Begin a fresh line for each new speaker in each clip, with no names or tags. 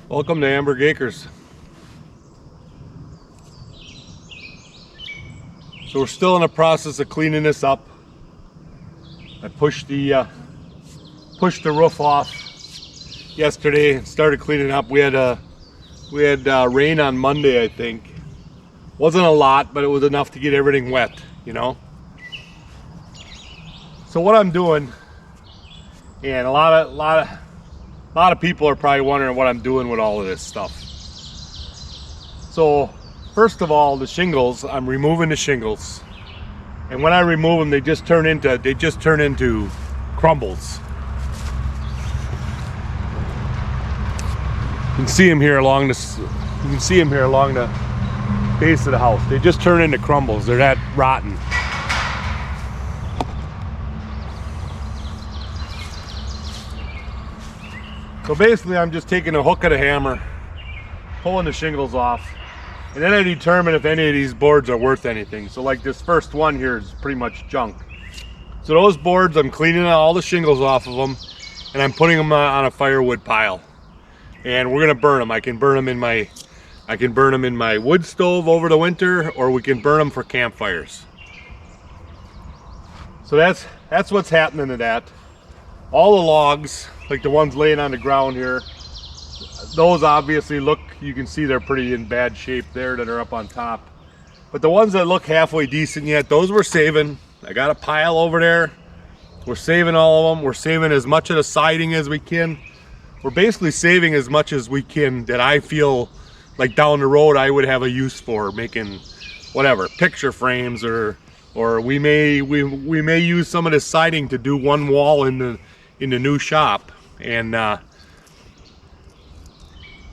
Welcome to Amberg Acres. So we're still in the process of cleaning this up. I pushed the roof off yesterday and started cleaning up. We had rain on Monday, I think. Wasn't a lot, but it was enough to get everything wet, you know. So what I'm doing, and a lot of people are probably wondering what I'm doing with all of this stuff. So first of all, the shingles, I'm removing the shingles, and when I remove them, they just turn into crumbles. You can see them here along this. You can see them here along the base of the house. They just turn into crumbles. They're that rotten. So basically, I'm just taking a hook and a hammer, pulling the shingles off, and then I determine if any of these boards are worth anything. So like this first one here is pretty much junk. So those boards, I'm cleaning all the shingles off of them, and I'm putting them on a firewood pile. And we're gonna burn them. I can burn them in my wood stove over the winter, or we can burn them for campfires. So that's what's happening to that. All the logs, like the ones laying on the ground here, those obviously look, you can see they're pretty in bad shape there that are up on top. But the ones that look halfway decent yet, those we're saving. I got a pile over there. We're saving all of them. We're saving as much of the siding as we can. We're basically saving as much as we can that I feel like down the road I would have a use for, making whatever, picture frames, or we may use some of this siding to do one wall in the new shop, and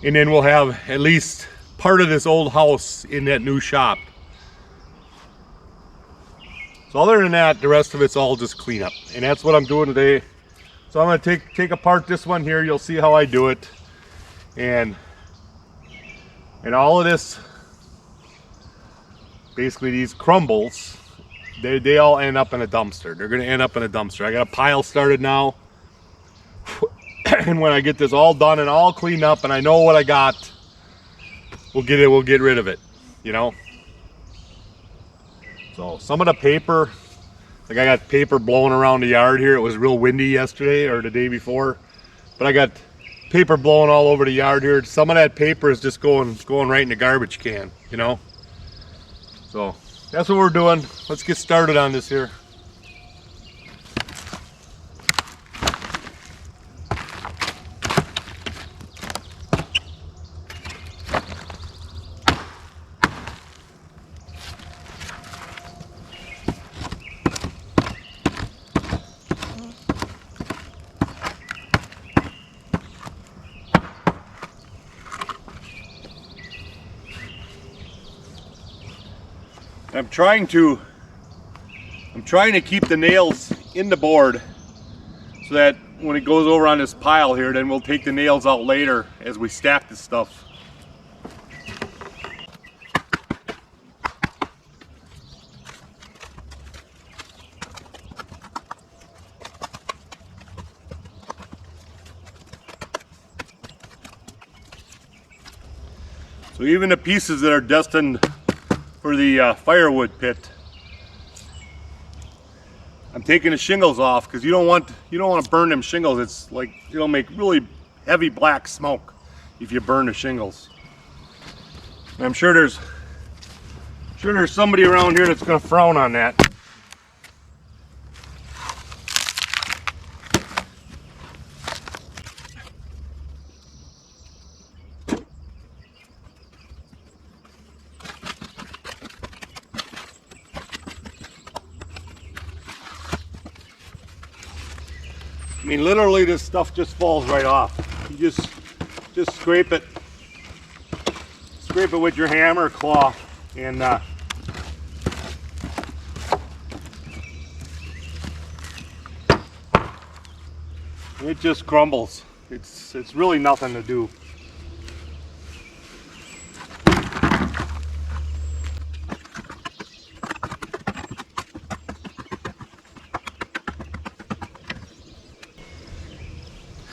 then we'll have at least part of this old house in that new shop. So other than that, the rest of it's all just cleanup, and that's what I'm doing today. So I'm going to take apart this one here. You'll see how I do it, and all of this, basically these crumbles, they all end up in a dumpster. They're going to end up in a dumpster. I got a pile started now. And when I get this all done and all cleaned up and I know what I got, we'll get rid of it, you know. So some of the paper, like I got paper blowing around the yard here. It was real windy yesterday or the day before, but I got paper blowing all over the yard here. Some of that paper is just going right in the garbage can, you know. So that's what we're doing. Let's get started on this here. I'm trying to keep the nails in the board so that when it goes over on this pile here, then we'll take the nails out later as we stack this stuff. So even the pieces that are destined for the firewood pit, I'm taking the shingles off because you don't want to burn them shingles. It's like it'll make really heavy black smoke if you burn the shingles. And I'm sure there's somebody around here that's going to frown on that. I mean, literally this stuff just falls right off. You just scrape it with your hammer or claw, and it just crumbles. It's really nothing to do.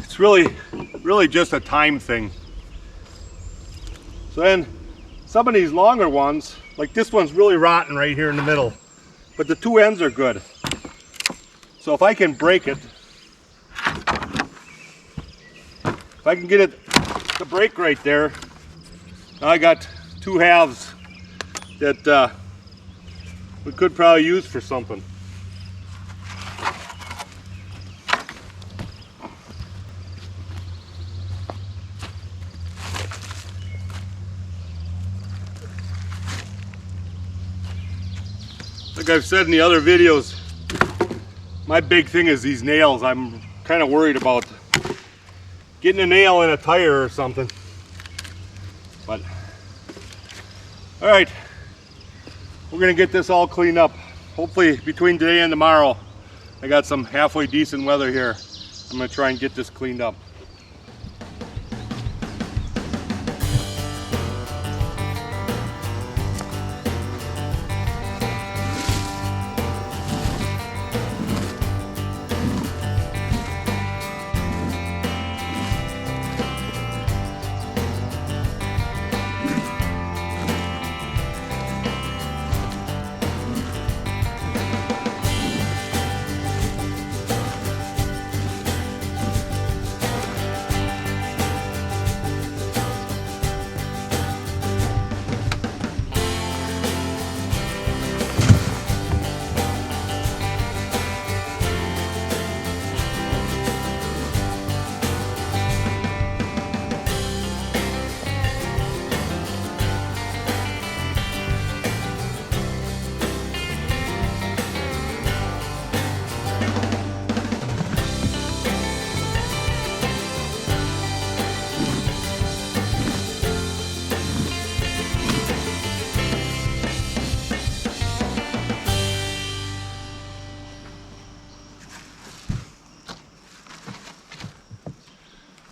It's really just a time thing. So then some of these longer ones, like this one's really rotten right here in the middle, but the two ends are good. So if I can break it, if I can get it to break right there, now I got two halves that we could probably use for something. Like I've said in the other videos, my big thing is these nails. I'm kind of worried about getting a nail in a tire or something. But, all right, we're gonna get this all cleaned up. Hopefully between today and tomorrow, I got some halfway decent weather here. I'm gonna try and get this cleaned up.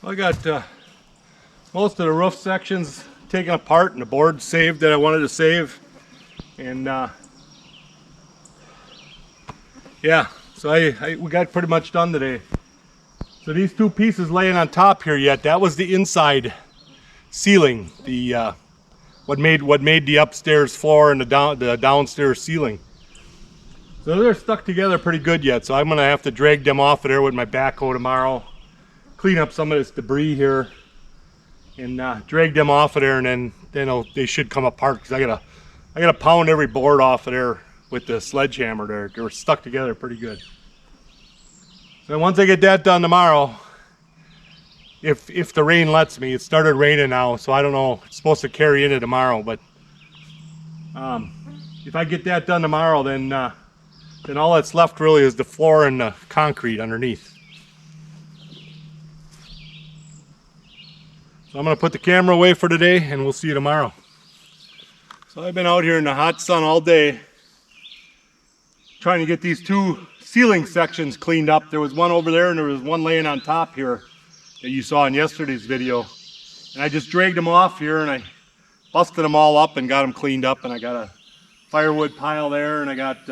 I got most of the roof sections taken apart and the boards saved that I wanted to save, and yeah, so we got pretty much done today. So these two pieces laying on top here yet, that was the inside ceiling, the what made the upstairs floor and the downstairs ceiling. So they're stuck together pretty good yet, so I'm gonna have to drag them off of there with my backhoe tomorrow, clean up some of this debris here, and drag them off of there, and then they should come apart, because I gotta pound every board off of there with the sledgehammer. They're stuck together pretty good. So once I get that done tomorrow, if the rain lets me, it started raining now, so I don't know, it's supposed to carry into tomorrow, but if I get that done tomorrow, then all that's left really is the floor and the concrete underneath. So I'm going to put the camera away for today, and we'll see you tomorrow. So I've been out here in the hot sun all day trying to get these two ceiling sections cleaned up. There was one over there and there was one laying on top here that you saw in yesterday's video. And I just dragged them off here and I busted them all up and got them cleaned up, and I got a firewood pile there, and I got,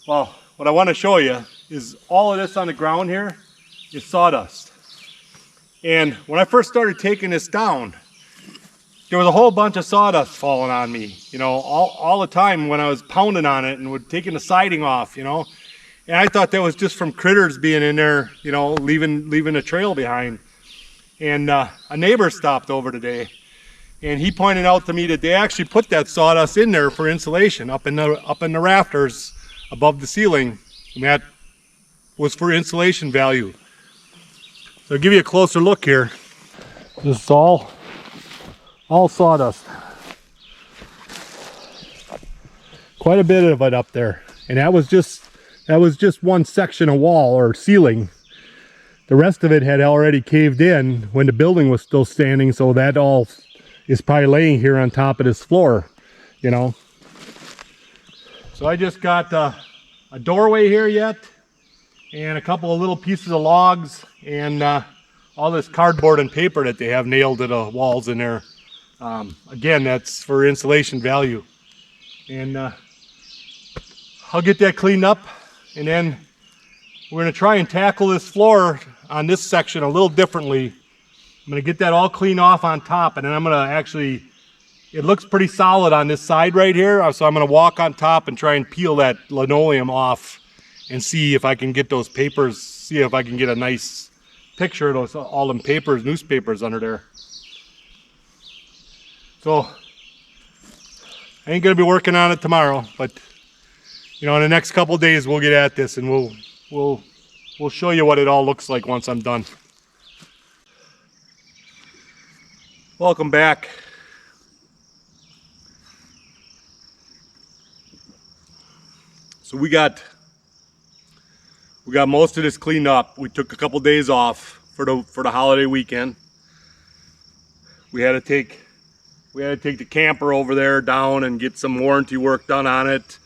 well, what I want to show you is all of this on the ground here is sawdust. And when I first started taking this down, there was a whole bunch of sawdust falling on me, you know, all the time when I was pounding on it and taking the siding off, you know. And I thought that was just from critters being in there, you know, leaving a trail behind. And a neighbor stopped over today, and he pointed out to me that they actually put that sawdust in there for insulation up in the rafters above the ceiling, and that was for insulation value. So I'll give you a closer look here. This is all sawdust. Quite a bit of it up there. And that was just one section of wall or ceiling. The rest of it had already caved in when the building was still standing, so that all is probably laying here on top of this floor, you know. So I just got a doorway here yet, and a couple of little pieces of logs, and all this cardboard and paper that they have nailed to the walls in there. Again, that's for insulation value. And I'll get that cleaned up, and then we're going to try and tackle this floor on this section a little differently I'm gonna get that all cleaned off on top, and then I'm gonna actually, it looks pretty solid on this side right here, so I'm gonna walk on top and try and peel that linoleum off and see if I can get those papers, see if I can get a nice picture of those, all them papers, newspapers under there. So I ain't gonna be working on it tomorrow, but you know, in the next couple days we'll get at this, and we'll show you what it all looks like once I'm done. Welcome back. So we got most of this cleaned up. We took a couple days off for the holiday weekend. We had to take the camper over there down and get some warranty work done on it,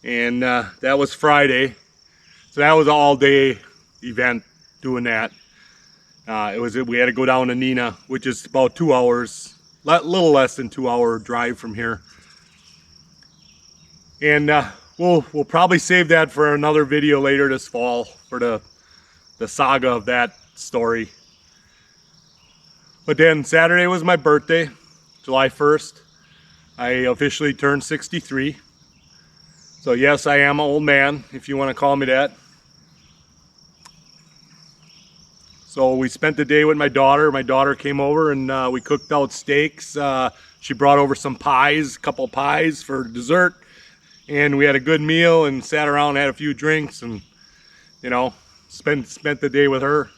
and that was Friday. So that was an all-day event doing that. We had to go down to Neenah, which is about 2 hours, little less than 2 hour drive from here. And we'll probably save that for another video later this fall for the saga of that story. But then Saturday was my birthday, July 1st. I officially turned 63. So yes, I am an old man, if you want to call me that. So we spent the day with my daughter. My daughter came over and we cooked out steaks. She brought over some pies, a couple pies for dessert. And we had a good meal and sat around and had a few drinks and, you know, spent the day with her.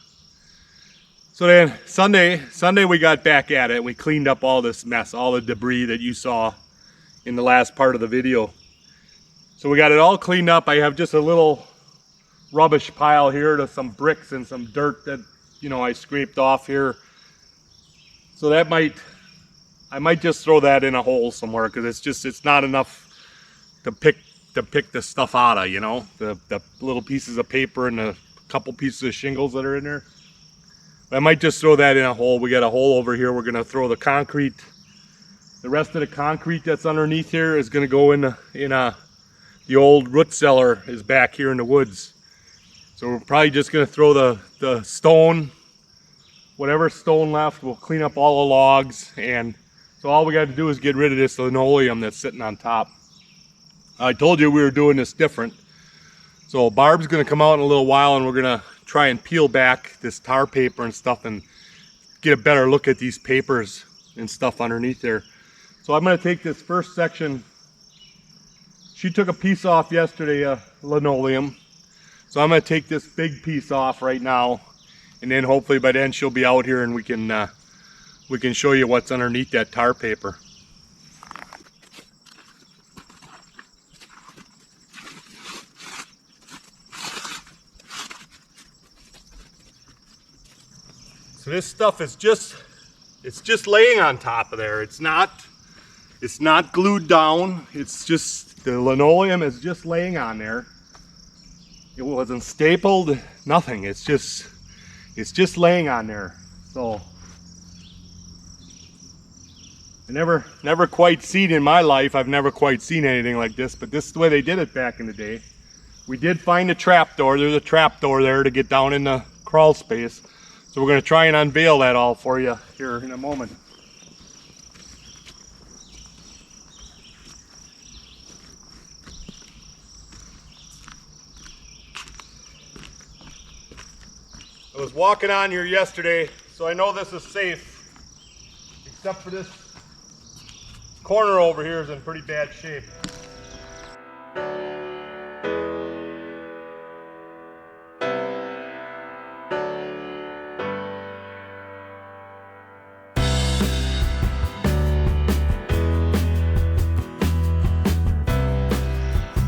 So then Sunday we got back at it. We cleaned up all this mess, all the debris that you saw in the last part of the video. So we got it all cleaned up. I have just a little rubbish pile here to some bricks and some dirt that, you know, I scraped off here. So I might just throw that in a hole somewhere, because it's not enough to pick the stuff out of, you know, the little pieces of paper and a couple pieces of shingles that are in there. I might just throw that in a hole. We got a hole over here. We're gonna throw the concrete. The rest of the concrete that's underneath here is gonna go in the old root cellar is back here in the woods. So we're probably just gonna throw the stone, whatever stone left. We'll clean up all the logs, and so all we got to do is get rid of this linoleum that's sitting on top. I told you we were doing this different. So Barb's gonna come out in a little while, and we're gonna try and peel back this tar paper and stuff and get a better look at these papers and stuff underneath there. So I'm gonna take this first section. She took a piece off yesterday, linoleum. So I'm gonna take this big piece off right now, and then hopefully by then she'll be out here and we can show you what's underneath that tar paper. So this stuff is just laying on top of there. It's not glued down. It's just, the linoleum is just laying on there. It wasn't stapled, nothing. It's just laying on there. So I never quite seen in my life, I've never quite seen anything like this, but this is the way they did it back in the day. We did find a trap door. There's a trap door there to get down in the crawl space. So we're going to try and unveil that all for you here in a moment. I was walking on here yesterday, so I know this is safe, except for this corner over here is in pretty bad shape.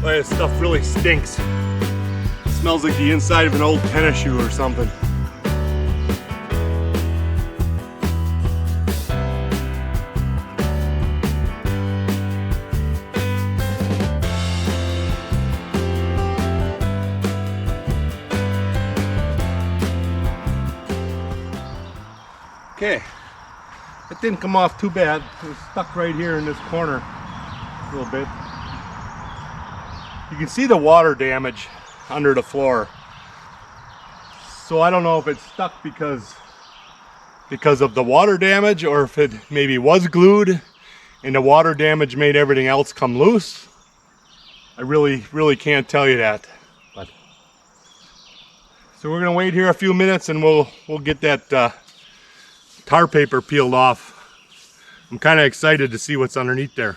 Boy, this stuff really stinks. It smells like the inside of an old tennis shoe or something. Okay, it didn't come off too bad. It was stuck right here in this corner a little bit. You can see the water damage under the floor. So I don't know if it's stuck because because of the water damage, or if it maybe was glued and the water damage made everything else come loose. I really can't tell you that. But so we're gonna wait here a few minutes and we'll get that tar paper peeled off. I'm kind of excited to see what's underneath there.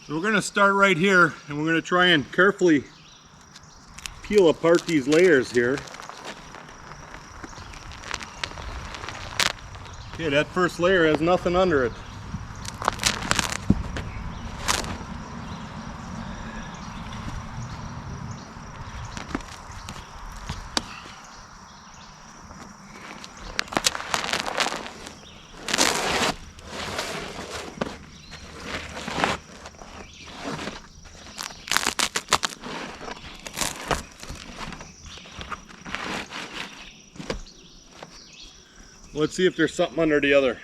So we're gonna start right here and we're gonna try and carefully peel apart these layers here. Okay, that first layer has nothing under it. Let's see if there's something under the other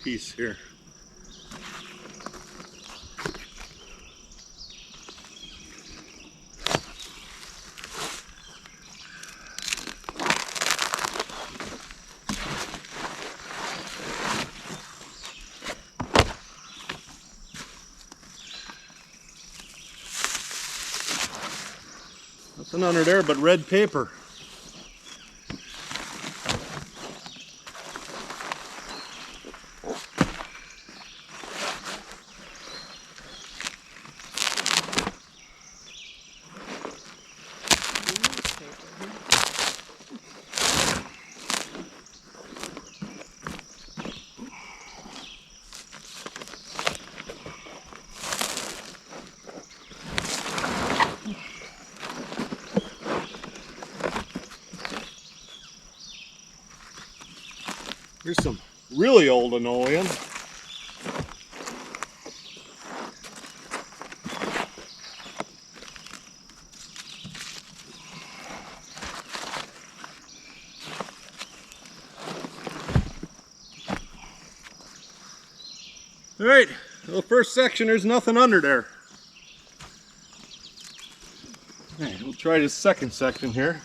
piece here. Nothing under there but red paper. Here's some really old linoleum. All right, the first section, there's nothing under there. All right, we'll try this second section here.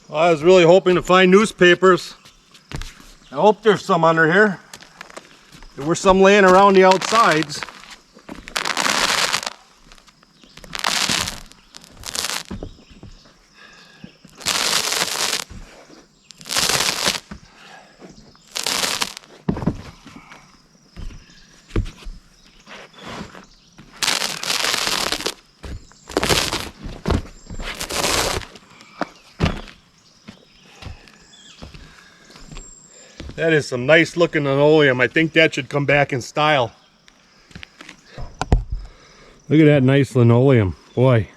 Well, I was really hoping to find newspapers. I hope there's some under here. There were some laying around the outsides. That is some nice looking linoleum. I think that should come back in style. Look at that nice linoleum. Boy,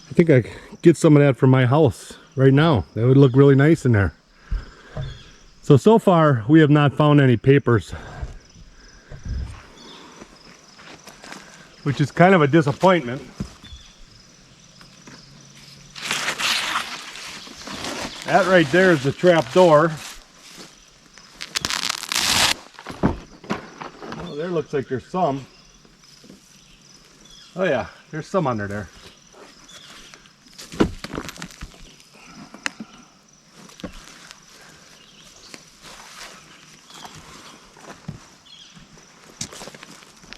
I think I could get some of that for my house right now. That would look really nice in there. So far we have not found any papers, which is kind of a disappointment. That right there is the trap door. There looks like there's some. Oh yeah, there's some under there.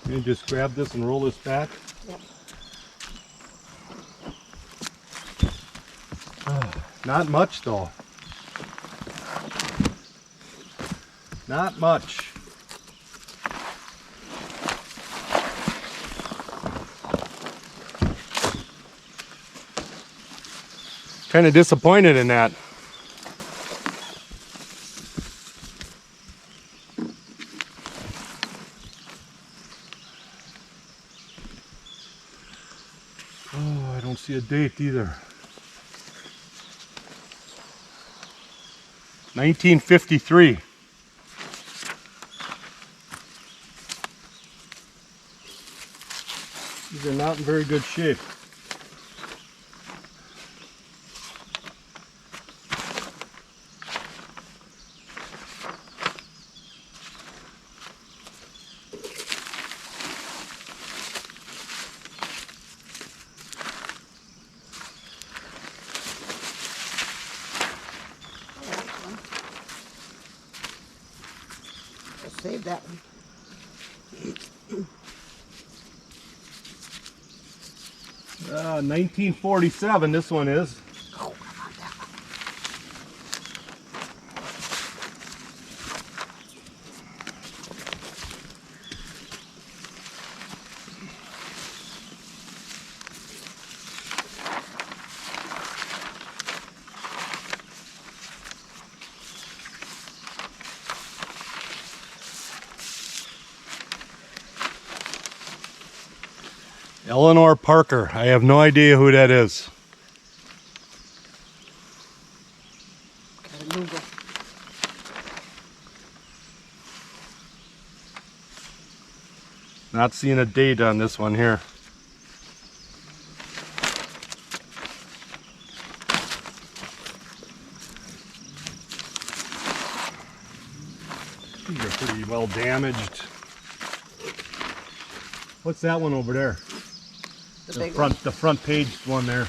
Can you just grab this and roll this back? Yep. Not much though. Not much. Kind of disappointed in that. Oh, I don't see a date either. 1953. These are not in very good shape.
Save that one.
1947, this one is.
Oh, how about that one?
Eleanor Parker. I have no idea who that is.
Gotta Google.
Not seeing a date on this one here. These are pretty well damaged. What's that one over there? The front page one there.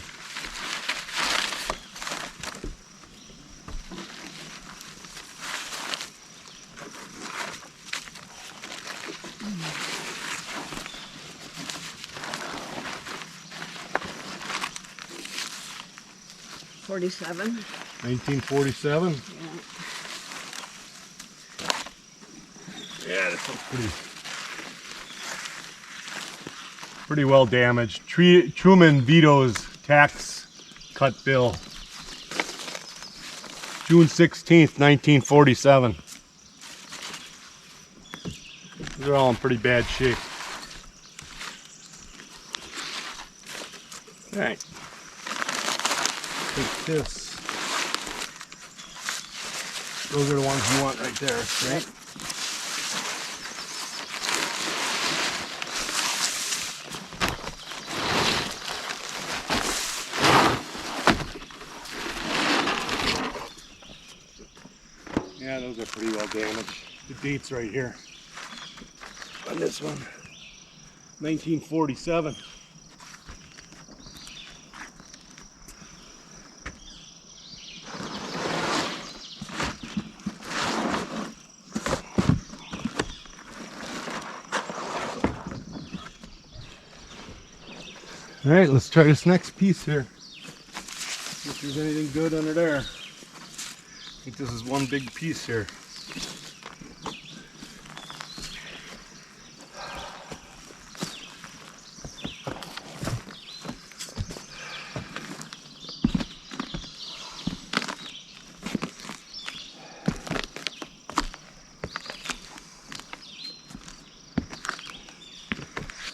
'47.
1947.
Yeah.
Yeah, this one's pretty well damaged. Truman vetoes tax cut bill. June 16th, 1947. These are all in pretty bad shape. All right. Take this. Those are the ones you want right there, right? Yeah, those are pretty well damaged. The date's right here on this one. 1947. All right, let's try this next piece here. See if there's anything good under there. I think this is one big piece here.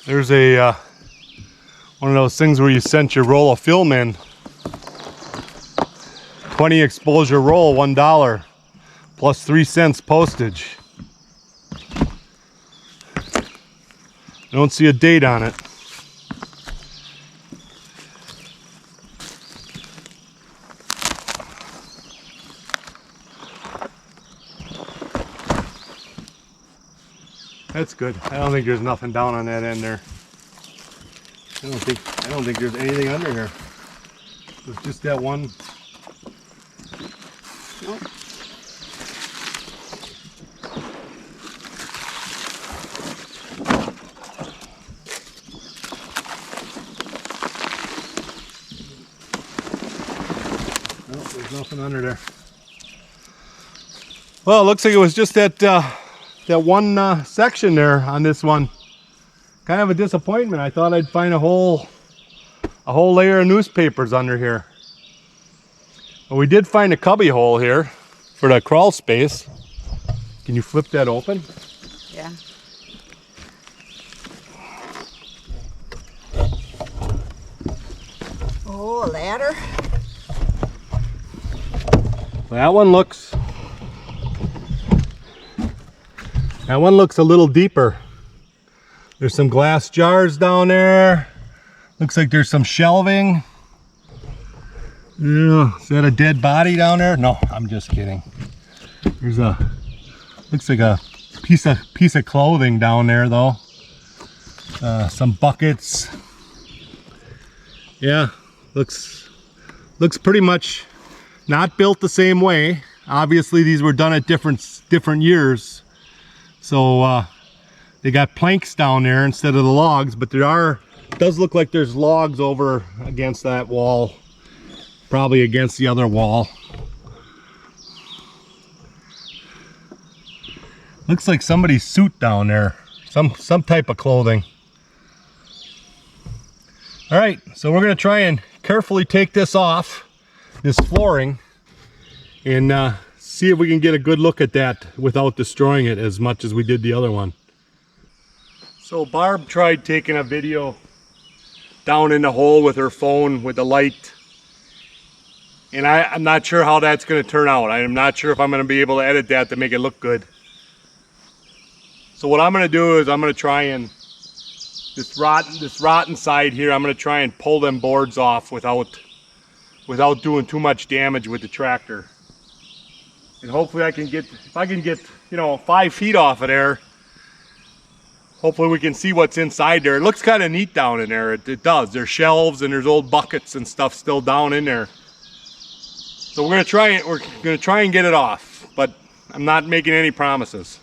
There's a one of those things where you sent your roll of film in. 20 exposure roll, $1 plus 3 cents postage. I don't see a date on it. That's good. I don't think there's nothing down on that end there. I don't think there's anything under here. It's just that one.
Nope.
No, there's nothing under there. Well, it looks like it was just that one section there on this one. Kind of a disappointment. I thought I'd find a whole layer of newspapers under here. Well, we did find a cubby hole here for the crawl space. Can you flip that open?
Yeah. Oh, a ladder.
That one looks a little deeper. There's some glass jars down there. Looks like there's some shelving. Yeah, is that a dead body down there? No, I'm just kidding. There's looks like a piece of clothing down there though. Some buckets. Yeah, looks pretty much not built the same way. Obviously these were done at different years. So they got planks down there instead of the logs, but does look like there's logs over against that wall, probably against the other wall. Looks like somebody's suit down there, some type of clothing. All right, so we're gonna try and carefully take this off, this flooring, and see if we can get a good look at that without destroying it as much as we did the other one. So Barb tried taking a video down in the hole with her phone with the light, and I'm not sure how that's going to turn out. I'm not sure if I'm going to be able to edit that to make it look good. So what I'm going to do is I'm going to try and this rotten side here, I'm going to try and pull them boards off without doing too much damage with the tractor. And hopefully I can get, if I can get, 5 feet off of there, hopefully we can see what's inside there. It looks kind of neat down in there. It does. There's shelves and there's old buckets and stuff still down in there. So we're gonna try it. We're gonna try and get it off, but I'm not making any promises.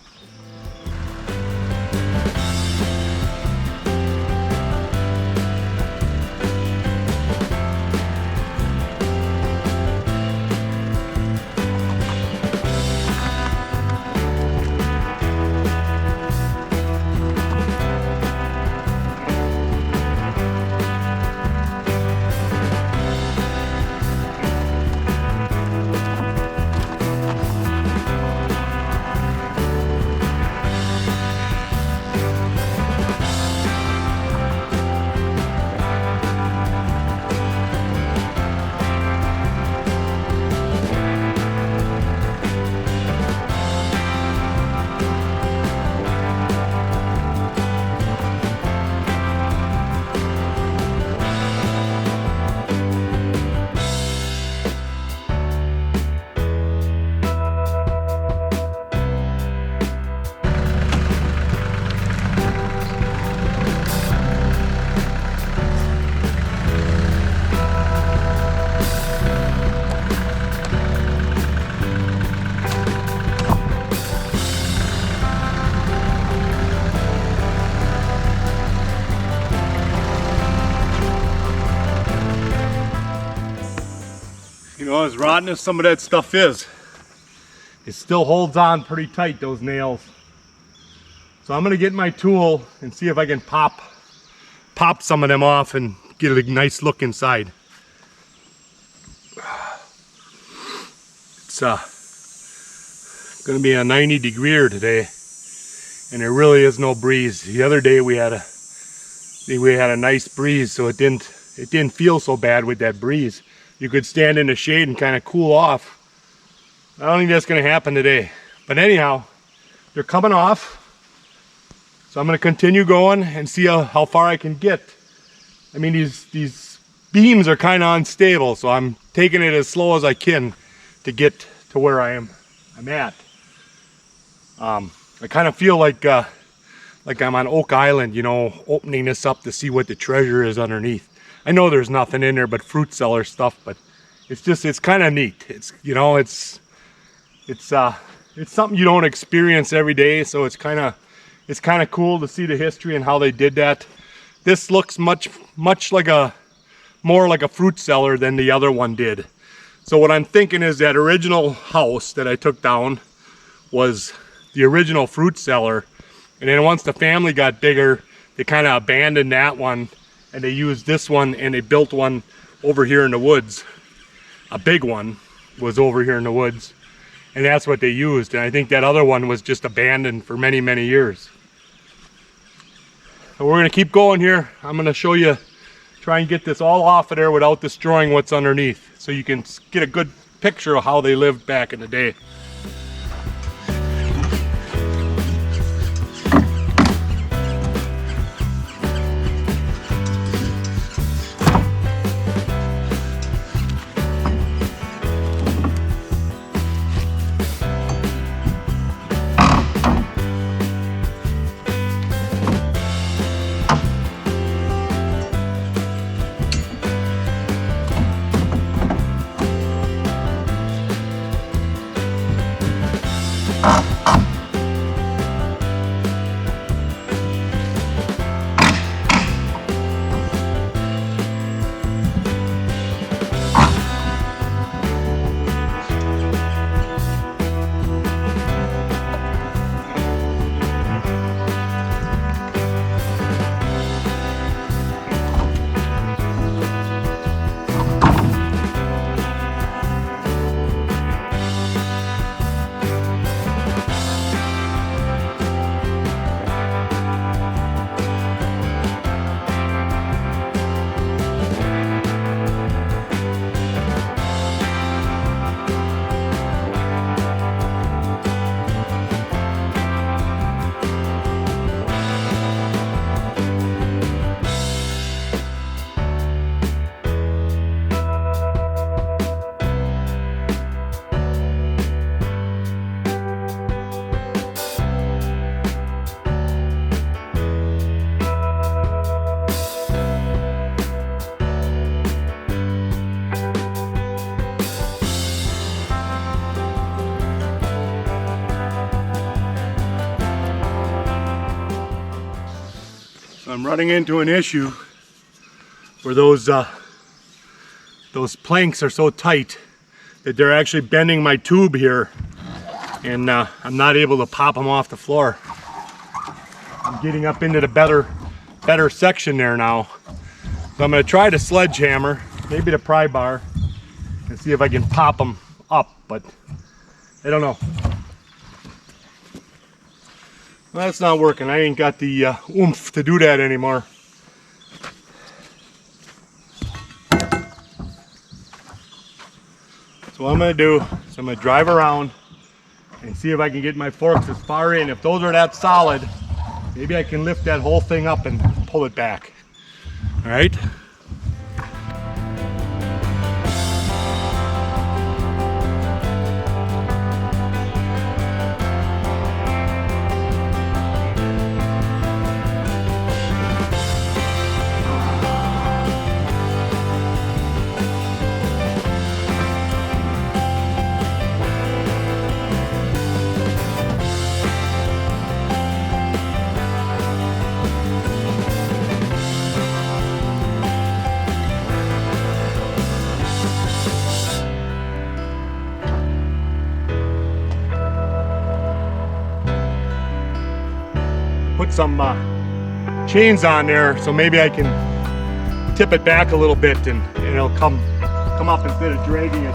As rotten as some of that stuff is, it still holds on pretty tight, those nails. So I'm gonna get my tool and see if I can pop some of them off and get a nice look inside. It's gonna be a 90-degreer today, and there really is no breeze. The other day we had a nice breeze, so it didn't feel so bad with that breeze. You could stand in the shade and kind of cool off. I don't think that's going to happen today. But anyhow, they're coming off. So I'm going to continue going and see how far I can get. I mean, these beams are kind of unstable, so I'm taking it as slow as I can to get to where I'm at. I kind of feel like I'm on Oak Island, opening this up to see what the treasure is underneath. I know there's nothing in there but fruit cellar stuff, but it's kind of neat. It's something you don't experience every day, so it's kind of cool to see the history and how they did that. This looks much more like a fruit cellar than the other one did. So what I'm thinking is that original house that I took down was the original fruit cellar, and then once the family got bigger, they kind of abandoned that one. And they used this one, and they built one over here in the woods. A big one was over here in the woods, and that's what they used. And I think that other one was just abandoned for many, many years. So we're gonna keep going here. I'm gonna show you, try and get this all off of there without destroying what's underneath, so you can get a good picture of how they lived back in the day. I'm running into an issue where those planks are so tight that they're actually bending my tube here, and I'm not able to pop them off the floor. I'm getting up into the better section there now. So I'm going to try the sledgehammer, maybe the pry bar, and see if I can pop them up, but I don't know. Well, that's not working. I ain't got the oomph to do that anymore. So what I'm going to do is I'm going to drive around and see if I can get my forks as far in. If those are that solid, maybe I can lift that whole thing up and pull it back. All right. Put some chains on there so maybe I can tip it back a little bit and it'll come up instead of dragging it.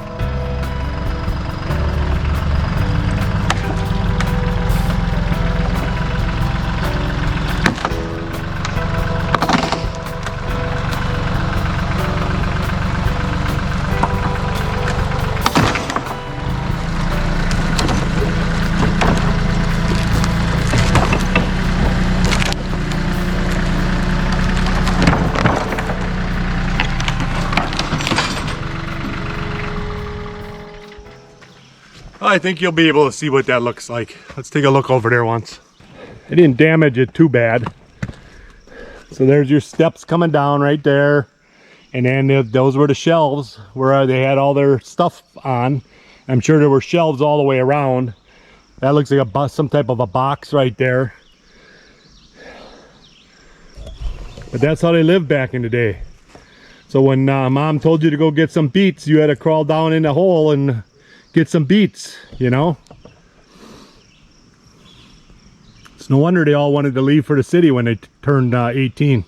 I think you'll be able to see what that looks like. Let's take a look over there once. I didn't damage it too bad. So there's your steps coming down right there. And then those were the shelves where they had all their stuff on. I'm sure there were shelves all the way around. That looks like some type of a box right there. But that's how they lived back in the day. So when Mom told you to go get some beets, you had to crawl down in the hole and get some beets, you know. It's no wonder they all wanted to leave for the city when they turned 18,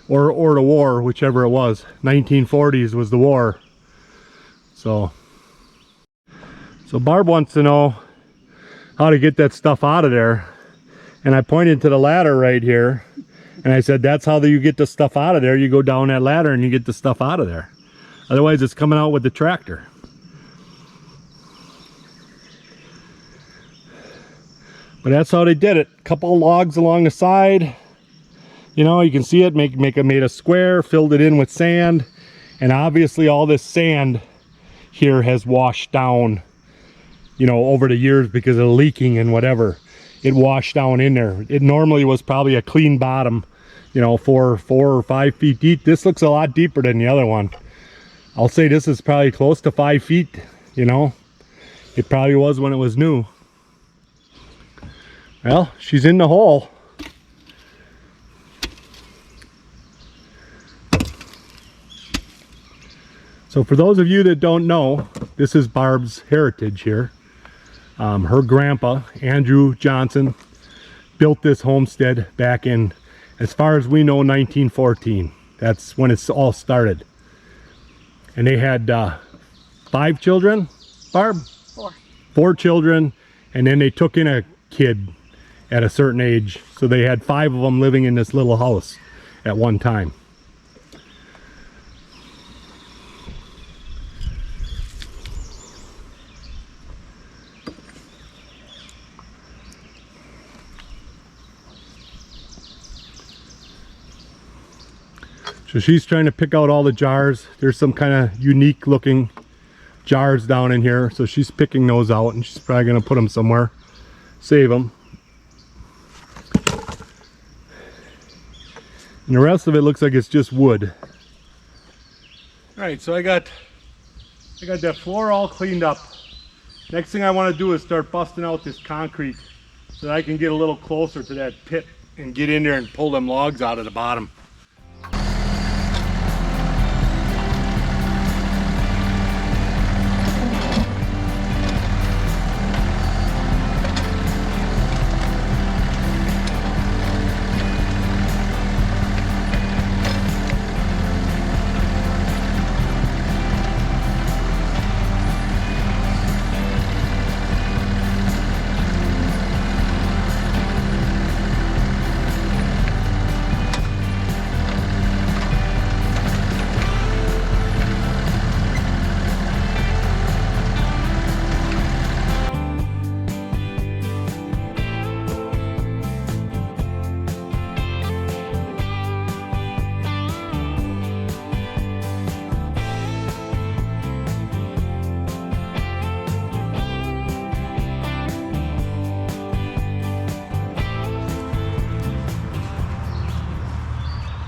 or the war, whichever it was. 1940s was the war. So Barb wants to know how to get that stuff out of there, and I pointed to the ladder right here, and I said that's how you get the stuff out of there. You go down that ladder and you get the stuff out of there. Otherwise it's coming out with the tractor. But that's how they did it. Couple of logs along the side. You know, you can see it, made a square, filled it in with sand. And obviously all this sand here has washed down, you know, over the years because of leaking and whatever. It washed down in there. It normally was probably a clean bottom, you know, 4 or 5 feet deep. This looks a lot deeper than the other one. I'll say this is probably close to 5 feet, you know. It probably was when it was new. Well, she's in the hole. So for those of you that don't know, this is Barb's heritage here. Her grandpa, Andrew Johnson, built this homestead back in, as far as we know, 1914. That's when it's all started. And they had 5 children, Barb?
4.
4 children, and then they took in a kid at a certain age, so they had 5 of them living in this little house at one time. So she's trying to pick out all the jars. There's some kind of unique looking jars down in here, so she's picking those out and she's probably going to put them somewhere, save them. And the rest of it looks like it's just wood. Alright, so I got that floor all cleaned up. Next thing I want to do is start busting out this concrete so that I can get a little closer to that pit and get in there and pull them logs out of the bottom.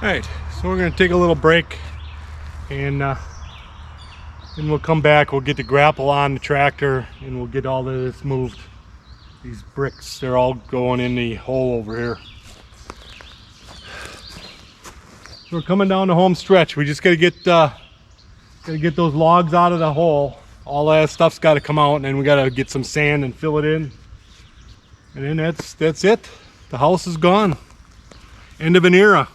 Alright, so we're going to take a little break and then we'll come back. We'll get the grapple on the tractor and we'll get all of this moved. These bricks, they're all going in the hole over here. So we're coming down the home stretch. We just got to get those logs out of the hole. All that stuff's got to come out, and then we got to get some sand and fill it in. And then that's it. The house is gone. End of an era.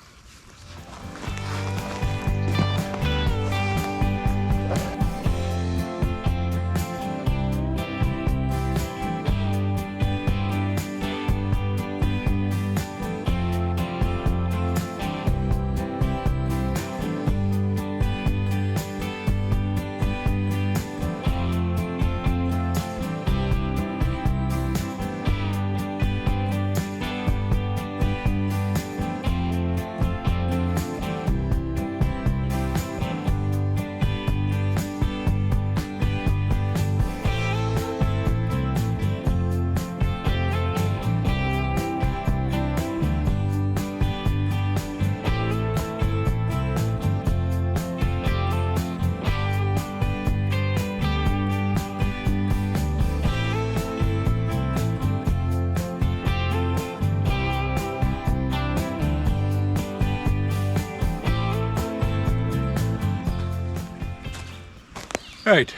Alright,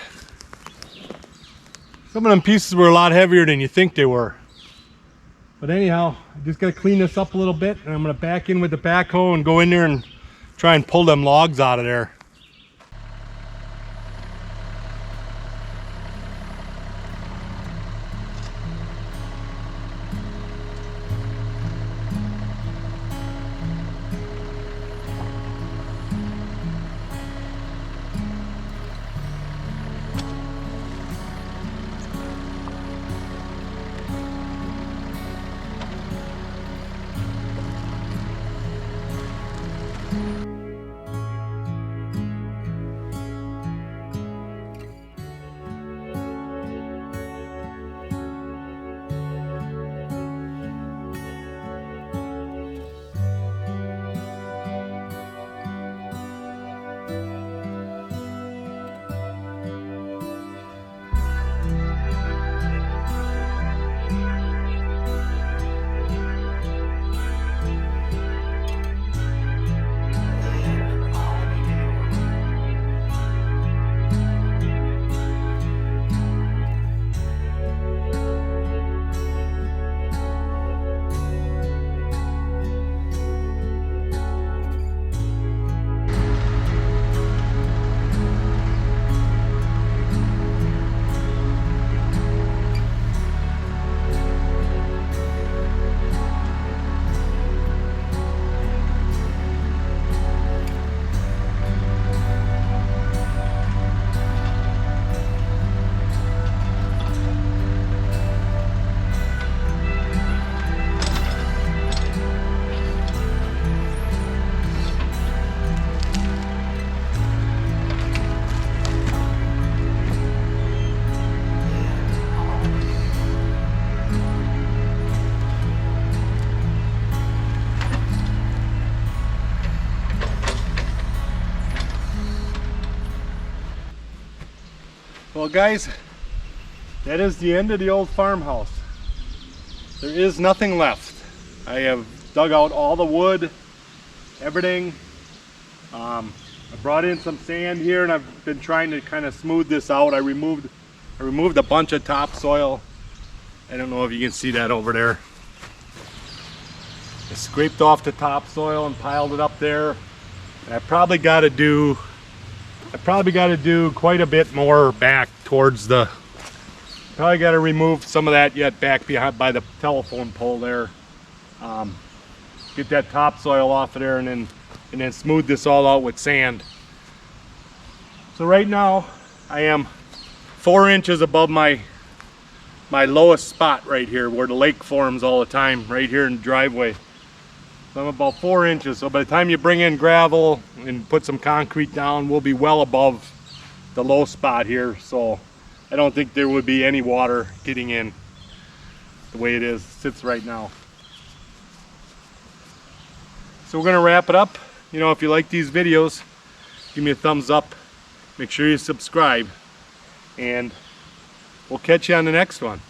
some of them pieces were a lot heavier than you think they were. But anyhow, I just got to clean this up a little bit, and I'm going to back in with the backhoe and go in there and try and pull them logs out of there. Well guys, that is the end of the old farmhouse. There is nothing left. I have dug out all the wood, everything. I brought in some sand here and I've been trying to kind of smooth this out. I removed a bunch of topsoil. I don't know if you can see that over there. I scraped off the topsoil and piled it up there. And I probably got to do quite a bit more back towards the, probably got to remove some of that yet back behind by the telephone pole there. Get that topsoil off of there and then smooth this all out with sand. So right now I am 4 inches above my lowest spot right here where the lake forms all the time, right here in the driveway. So I'm about 4 inches. So by the time you bring in gravel and put some concrete down, we'll be well above the low spot here. So I don't think there would be any water getting in the way it sits right now. So we're gonna wrap it up. You know, if you like these videos, give me a thumbs up. Make sure you subscribe, and we'll catch you on the next one.